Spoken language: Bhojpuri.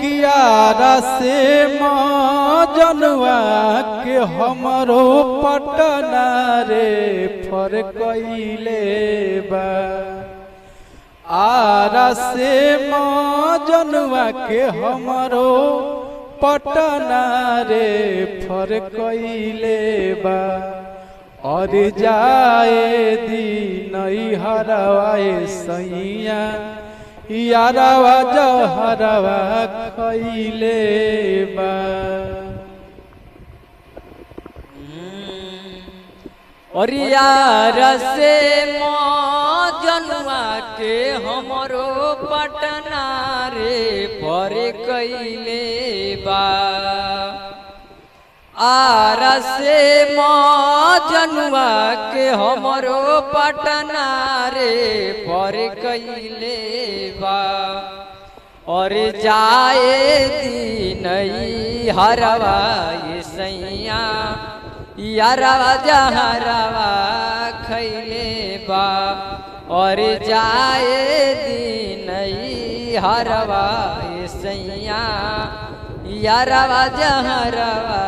कियारा से जनवा के हमरो पटना रे फर कइले बा। आरा से जनवा के हमरो पटना रे फर कइले बा। और जाए दिन हरवाए सैया यारवा जहरवा खइले बा। और यार से जनवा के हमरो पटना रे पर कइले बा। आर से जनवा के हमरो पटना रे पर कइले बा। और जाए दिन हरवा सैया यारवा जहरवा खइले बा। और जाए दिन हरवा सैया यारवा जहरवा